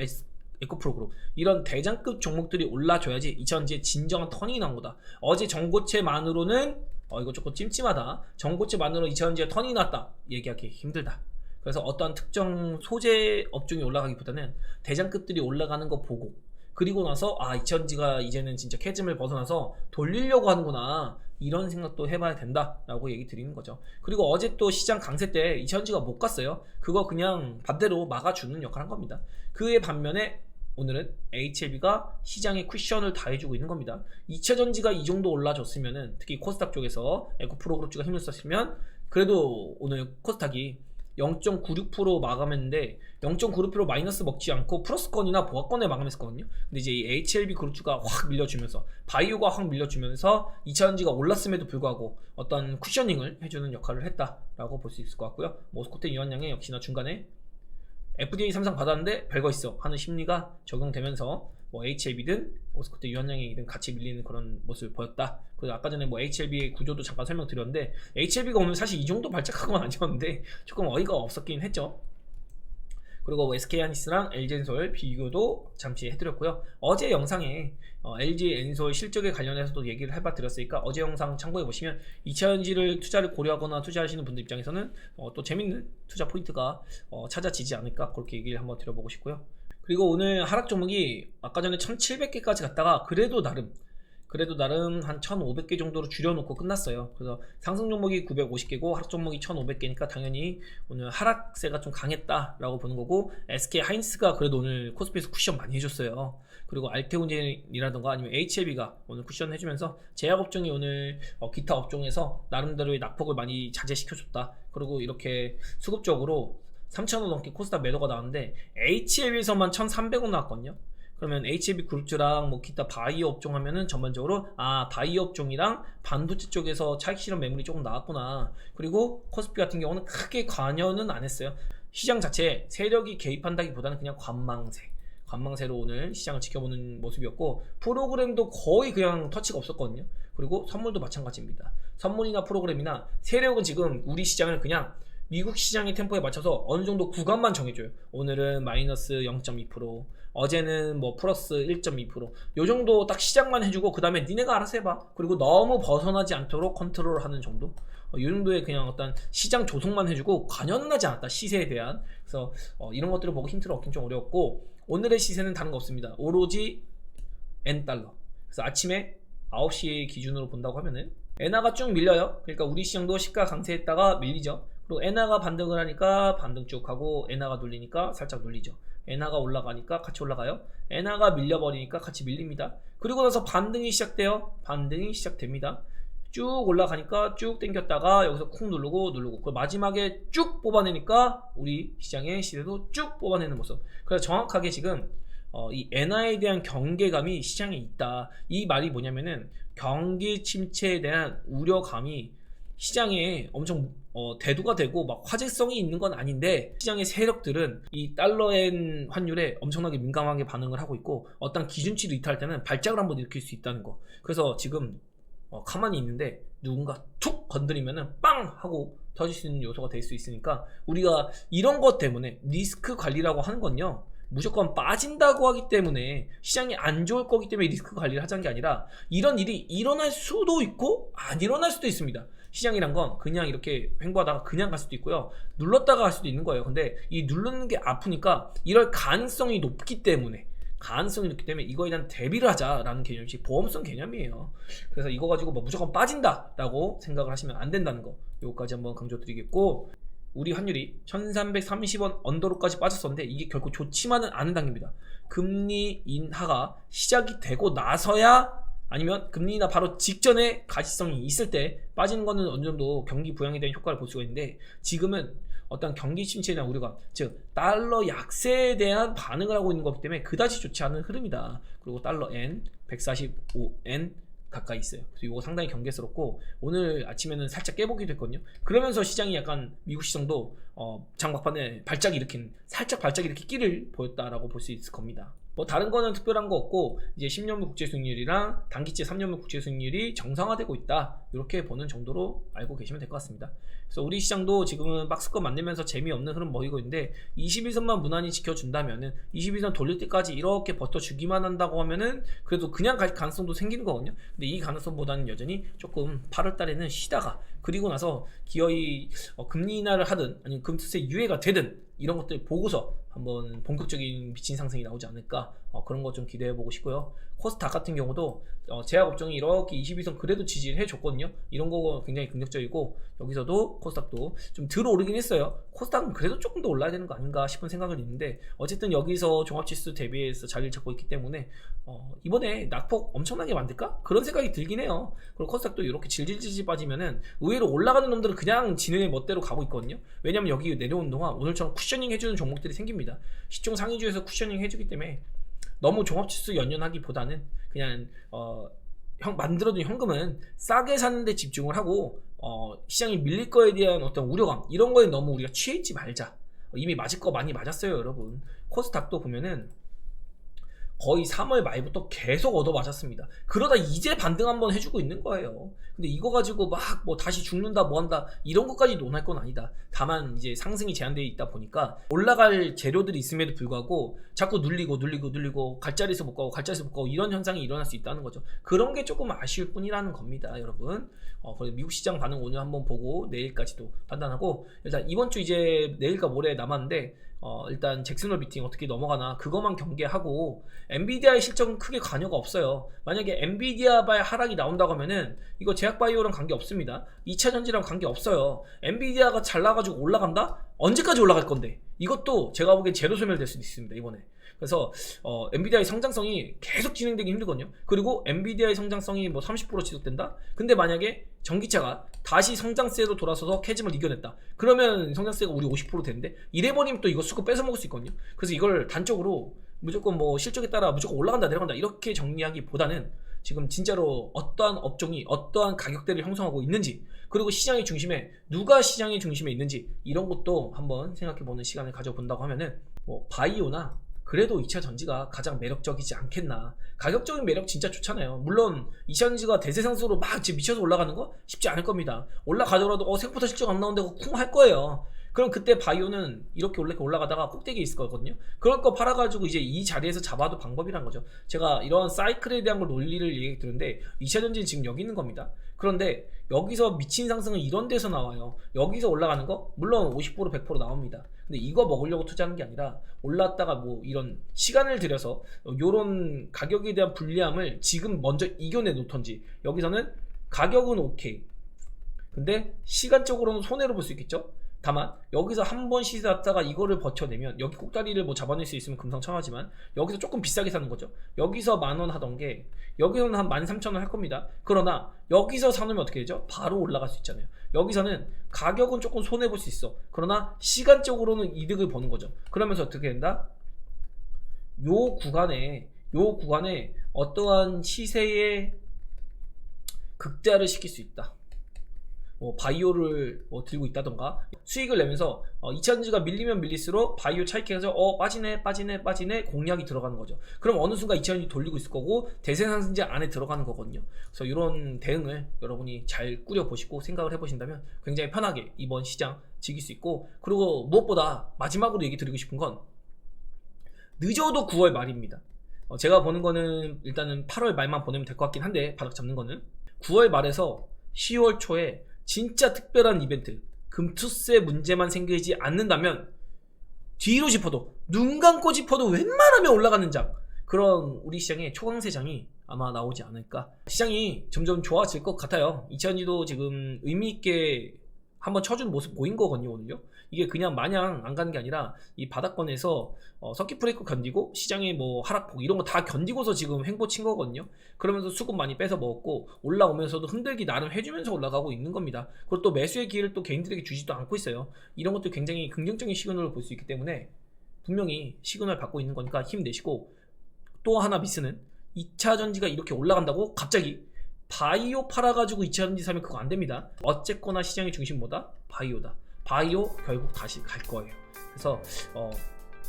에코프로그룹 이런 대장급 종목들이 올라줘야지 2000지에 진정한 턴이 나온 거다. 어제 정고체만으로는 이거 조금 찜찜하다, 정고체만으로 2000지에 턴이 났다 얘기하기 힘들다. 그래서 어떠한 특정 소재 업종이 올라가기보다는 대장급들이 올라가는 거 보고, 그리고 나서 2000지가 이제는 진짜 캐즘을 벗어나서 돌리려고 하는구나, 이런 생각도 해봐야 된다라고 얘기 드리는 거죠. 그리고 어제 또 시장 강세 때 2000지가 못 갔어요. 그거 그냥 반대로 막아주는 역할을 한 겁니다. 그에 반면에 오늘은 HLB가 시장에 쿠션을 다 해주고 있는 겁니다. 2차전지가 이 정도 올라줬으면은, 특히 코스닥 쪽에서 에코프로그룹주가 힘을 썼으면 그래도 오늘 코스닥이 0.96% 마감했는데 0.96% 마이너스 먹지 않고 플러스권이나 보합권에 마감했었거든요. 근데 이제 이 HLB 그룹주가 확 밀려주면서, 바이오가 확 밀려주면서 2차전지가 올랐음에도 불구하고 어떤 쿠셔닝을 해주는 역할을 했다라고 볼 수 있을 것 같고요. 모스코텍 유한양의 역시나 중간에 FDA 3상 받았는데 별거 있어 하는 심리가 적용되면서 뭐 HLB든 모스코텍 유한양이든 같이 밀리는 그런 모습을 보였다. 그리고 아까 전에 뭐 HLB의 구조도 잠깐 설명드렸는데, HLB가 오늘 사실 이 정도 발작한 건 아니었는데 조금 어이가 없었긴 했죠. 그리고 SK하이닉스랑 LG엔솔 비교도 잠시 해드렸고요. 어제 영상에 LG엔솔 실적에 관련해서도 얘기를 해봐 드렸으니까 어제 영상 참고해보시면 2차전지를 투자를 고려하거나 투자하시는 분들 입장에서는 또 재밌는 투자 포인트가 찾아지지 않을까, 그렇게 얘기를 한번 드려보고 싶고요. 그리고 오늘 하락 종목이 아까 전에 1700개까지 갔다가 그래도 나름 한 1500개 정도로 줄여놓고 끝났어요. 그래서 상승 종목이 950개고 하락 종목이 1500개니까 당연히 오늘 하락세가 좀 강했다라고 보는 거고, SK 하이닉스가 그래도 오늘 코스피에서 쿠션 많이 해줬어요. 그리고 알테온젠이라던가 아니면 HLB가 오늘 쿠션 해주면서 제약업종이 오늘 기타 업종에서 나름대로의 낙폭을 많이 자제시켜줬다. 그리고 이렇게 수급적으로 3,000원 넘게 코스닥 매도가 나왔는데 HLB에서만 1,300원 나왔거든요. 그러면 HLB 그룹주랑 뭐 기타 바이오 업종 하면은 전반적으로 바이오 업종이랑 반도체 쪽에서 차익 실현 매물이 조금 나왔구나. 그리고 코스피 같은 경우는 크게 관여는 안 했어요. 시장 자체에 세력이 개입한다기보다는 그냥 관망세로 오늘 시장을 지켜보는 모습이었고, 프로그램도 거의 그냥 터치가 없었거든요. 그리고 선물도 마찬가지입니다. 선물이나 프로그램이나 세력은 지금 우리 시장을 그냥 미국 시장의 템포에 맞춰서 어느 정도 구간만 정해줘요. 오늘은 마이너스 0.2%, 어제는 뭐 플러스 1.2%, 요 정도 딱 시작만 해주고 그 다음에 니네가 알아서 해봐. 그리고 너무 벗어나지 않도록 컨트롤하는 정도, 이 정도의 그냥 어떤 시장 조성만 해주고 관여는 하지 않았다, 시세에 대한. 그래서 이런 것들을 보고 힌트를 얻긴 좀 어려웠고, 오늘의 시세는 다른 거 없습니다. 오로지 N달러. 그래서 아침에 9시 기준으로 본다고 하면은 엔화가 쭉 밀려요. 그러니까 우리 시장도 시가 강세했다가 밀리죠. 그리고 엔화가 반등을 하니까 반등 쭉 하고 엔화가 눌리니까 살짝 눌리죠. 엔화가 올라가니까 같이 올라가요. 엔화가 밀려버리니까 같이 밀립니다. 그리고 나서 반등이 시작돼요. 반등이 시작됩니다. 쭉 올라가니까 쭉 당겼다가 여기서 쿵 누르고 그 마지막에 쭉 뽑아내니까 우리 시장의 시세도 쭉 뽑아내는 모습. 그래서 정확하게 지금 이 엔화에 대한 경계감이 시장에 있다. 이 말이 뭐냐면은 경기 침체에 대한 우려감이 시장에 엄청 대두가 되고 막 화제성이 있는 건 아닌데 시장의 세력들은 이 달러엔 환율에 엄청나게 민감하게 반응을 하고 있고 어떤 기준치를 이탈할 때는 발작을 한번 일으킬 수 있다는 거. 그래서 지금 가만히 있는데 누군가 툭 건드리면은 빵 하고 터질 수 있는 요소가 될 수 있으니까 우리가 이런 것 때문에 리스크 관리라고 하는 건요, 무조건 빠진다고 하기 때문에 시장이 안 좋을 거기 때문에 리스크 관리를 하자는 게 아니라 이런 일이 일어날 수도 있고 안 일어날 수도 있습니다. 시장이란 건 그냥 이렇게 횡보하다가 그냥 갈 수도 있고요, 눌렀다가 갈 수도 있는 거예요. 근데 이 누르는 게 아프니까 이럴 가능성이 높기 때문에 이거에 대한 대비를 하자라는 개념이 보험성 개념이에요. 그래서 이거 가지고 뭐 무조건 빠진다라고 생각을 하시면 안 된다는 거, 요거까지 한번 강조드리겠고, 우리 환율이 1330원 언더로까지 빠졌었는데 이게 결코 좋지만은 않은 단계입니다. 금리 인하가 시작이 되고 나서야, 아니면 금리 인하 바로 직전에 가시성이 있을 때 빠지는 거는 어느 정도 경기 부양에 대한 효과를 볼 수가 있는데, 지금은 어떤 경기 침체에 대한 우려감, 즉 달러 약세에 대한 반응을 하고 있는 거기 때문에 그다지 좋지 않은 흐름이다. 그리고 달러 N 145N 가까이 있어요. 그래서 이거 상당히 경계스럽고 오늘 아침에는 살짝 깨보기도 했거든요. 그러면서 시장이 약간 미국 시장도 장막판에 살짝 발작 일으키기를 보였다라고 볼 수 있을 겁니다. 뭐 다른 거는 특별한 거 없고 이제 10년물 국채 수익률이랑 단기채 3년물 국채 수익률이 정상화되고 있다, 이렇게 보는 정도로 알고 계시면 될 것 같습니다. 그래서 우리 시장도 지금은 박스권 만들면서 재미없는 흐름 보이고 있는데 21선만 무난히 지켜준다면은 21선 돌릴 때까지 이렇게 버텨주기만 한다고 하면은 그래도 그냥 갈 가능성도 생기는 거거든요. 근데 이 가능성보다는 여전히 조금 8월달에는 쉬다가 그리고 나서 기어이 금리 인하를 하든 아니면 금투세 유예가 되든 이런 것들 보고서 한번 본격적인 미친 상승이 나오지 않을까, 그런 거 좀 기대해 보고 싶고요. 코스닥 같은 경우도 제약업종이 이렇게 22선 그래도 지지를 해줬거든요. 이런 거 굉장히 긍정적이고, 여기서도 코스닥도 좀 덜 오르긴 했어요. 코스닥은 그래도 조금 더 올라야 되는 거 아닌가 싶은 생각은 있는데, 어쨌든 여기서 종합지수 대비해서 자리를 잡고 있기 때문에 이번에 낙폭 엄청나게 만들까? 그런 생각이 들긴 해요. 그리고 코스닥도 이렇게 질질질질 빠지면은 의외로 올라가는 놈들은 그냥 지네 멋대로 가고 있거든요. 왜냐면 여기 내려온 동안 오늘처럼 쿠셔닝 해주는 종목들이 생깁니다. 시총 상위주에서 쿠셔닝 해주기 때문에 너무 종합지수 연연하기보다는 그냥 만들어둔 현금은 싸게 사는데 집중을 하고 시장이 밀릴 거에 대한 어떤 우려감, 이런 거에 너무 우리가 취해있지 말자. 이미 맞을 거 많이 맞았어요, 여러분. 코스닥도 보면은 거의 3월 말부터 계속 얻어맞았습니다. 그러다 이제 반등 한번 해주고 있는 거예요. 근데 이거 가지고 막 뭐 다시 죽는다 뭐 한다 이런 것까지 논할 건 아니다. 다만 이제 상승이 제한되어 있다 보니까 올라갈 재료들이 있음에도 불구하고 자꾸 눌리고 갈자리에서 못 가고 이런 현상이 일어날 수 있다는 거죠. 그런 게 조금 아쉬울 뿐이라는 겁니다, 여러분. 미국 시장 반응 오늘 한번 보고 내일까지도 판단하고, 일단 이번 주 이제 내일과 모레 남았는데 일단 잭슨홀 미팅 어떻게 넘어가나 그것만 경계하고, 엔비디아의 실적은 크게 관여가 없어요. 만약에 엔비디아발 하락이 나온다고 하면은 이거 제약바이오랑 관계 없습니다. 2차전지랑 관계 없어요. 엔비디아가 잘 나가지고 올라간다? 언제까지 올라갈 건데? 이것도 제가 보기엔 제로 소멸될 수도 있습니다, 이번에. 그래서 엔비디아의 성장성이 계속 진행되기 힘들거든요. 그리고 엔비디아의 성장성이 뭐 30% 지속된다? 근데 만약에 전기차가 다시 성장세로 돌아서서 캐즘을 이겨냈다, 그러면 성장세가 우리 50% 되는데 이래버리면 또 이거 수급 뺏어먹을 수 있거든요. 그래서 이걸 단적으로 무조건 뭐 실적에 따라 무조건 올라간다 내려간다 이렇게 정리하기보다는 지금 진짜로 어떠한 업종이 어떠한 가격대를 형성하고 있는지, 그리고 시장의 중심에 누가 시장의 중심에 있는지 이런 것도 한번 생각해보는 시간을 가져본다고 하면은 뭐 바이오나 그래도 2차 전지가 가장 매력적이지 않겠나. 가격적인 매력 진짜 좋잖아요. 물론 2차 전지가 대세상수로 막 미쳐서 올라가는 거 쉽지 않을 겁니다. 올라가더라도 생각보다 실적 안 나오는데 쿵 할 거예요. 그럼 그때 바이오는 이렇게 올라가다가 꼭대기에 있을 거거든요. 그럴 거 팔아가지고 이제 이 자리에서 잡아도 방법이란 거죠. 제가 이런 사이클에 대한 걸 논리를 얘기 드렸는데 2차전지는 지금 여기 있는 겁니다. 그런데 여기서 미친 상승은 이런 데서 나와요. 여기서 올라가는 거 물론 50% 100% 나옵니다. 근데 이거 먹으려고 투자하는 게 아니라 올랐다가 뭐 이런 시간을 들여서 요런 가격에 대한 불리함을 지금 먼저 이겨내 놓던지. 여기서는 가격은 오케이, 근데 시간적으로는 손해로 볼 수 있겠죠. 다만 여기서 한 번 시세했다가 이거를 버텨내면 여기 꼭다리를 뭐 잡아낼 수 있으면 금상첨화지만 여기서 조금 비싸게 사는 거죠. 여기서 10,000원 하던 게 여기서는 한 13,000원 할 겁니다. 그러나 여기서 사놓으면 어떻게 되죠? 바로 올라갈 수 있잖아요. 여기서는 가격은 조금 손해볼 수 있어. 그러나 시간적으로는 이득을 보는 거죠. 그러면서 어떻게 된다? 요 구간에 어떠한 시세의 극대화를 시킬 수 있다. 바이오를 들고 있다던가 수익을 내면서 2차전지가 밀리면 밀릴수록 바이오 차익해서 빠지네 공략이 들어가는 거죠. 그럼 어느 순간 2차전지 돌리고 있을 거고 대세상승제 안에 들어가는 거거든요. 그래서 이런 대응을 여러분이 잘 꾸려보시고 생각을 해보신다면 굉장히 편하게 이번 시장 즐길 수 있고, 그리고 무엇보다 마지막으로 얘기 드리고 싶은 건 늦어도 9월 말입니다. 제가 보는 거는 일단은 8월 말만 보내면 될 것 같긴 한데, 바닥 잡는 거는 9월 말에서 10월 초에 진짜 특별한 이벤트, 금투세 문제만 생기지 않는다면 뒤로 짚어도, 눈 감고 짚어도 웬만하면 올라가는 장, 그런 우리 시장의 초강세장이 아마 나오지 않을까. 시장이 점점 좋아질 것 같아요. 2차전지도 지금 의미있게 한번 쳐준 모습 보인 거거든요, 오늘요. 이게 그냥 마냥 안 가는 게 아니라 이 바닥권에서 서킷 브레이크 견디고 시장의 뭐 하락폭 이런 거 다 견디고서 지금 횡보 친 거거든요. 그러면서 수급 많이 뺏어 먹었고 올라오면서도 흔들기 나름 해주면서 올라가고 있는 겁니다. 그리고 또 매수의 기회를 또 개인들에게 주지도 않고 있어요. 이런 것도 굉장히 긍정적인 시그널을 볼 수 있기 때문에 분명히 시그널 받고 있는 거니까 힘내시고, 또 하나 미스는 2차전지가 이렇게 올라간다고 갑자기 바이오 팔아가지고 2차전지 사면 그거 안 됩니다. 어쨌거나 시장의 중심 뭐다? 바이오다. 바이오 결국 다시 갈 거예요. 그래서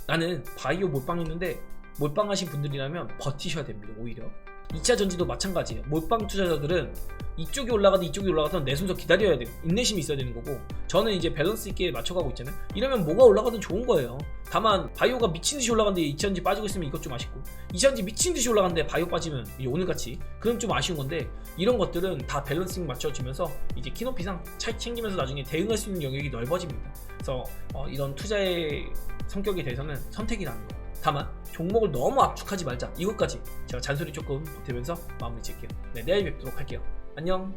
나는 바이오 몰빵했는데 몰빵하신 분들이라면 버티셔야 됩니다. 오히려 2차전지도 마찬가지예요. 몰빵 투자자들은 이쪽이 올라가든 이쪽이 올라가든 내 순서 기다려야 돼요. 인내심이 있어야 되는 거고, 저는 이제 밸런스 있게 맞춰가고 있잖아요. 이러면 뭐가 올라가든 좋은 거예요. 다만 바이오가 미친듯이 올라가는데 2차전지 빠지고 있으면 이것 좀 아쉽고, 2차전지 미친듯이 올라가는데 바이오 빠지면 이제 오늘같이 그럼 좀 아쉬운 건데, 이런 것들은 다 밸런싱 맞춰지면서 이제 키높이상 차익 챙기면서 나중에 대응할 수 있는 영역이 넓어집니다. 그래서 이런 투자의 성격에 대해서는 선택이라는 거, 다만 종목을 너무 압축하지 말자, 이것까지 제가 잔소리 조금 보태면서 마무리 짓게요. 네, 내일 뵙도록 할게요. 안녕.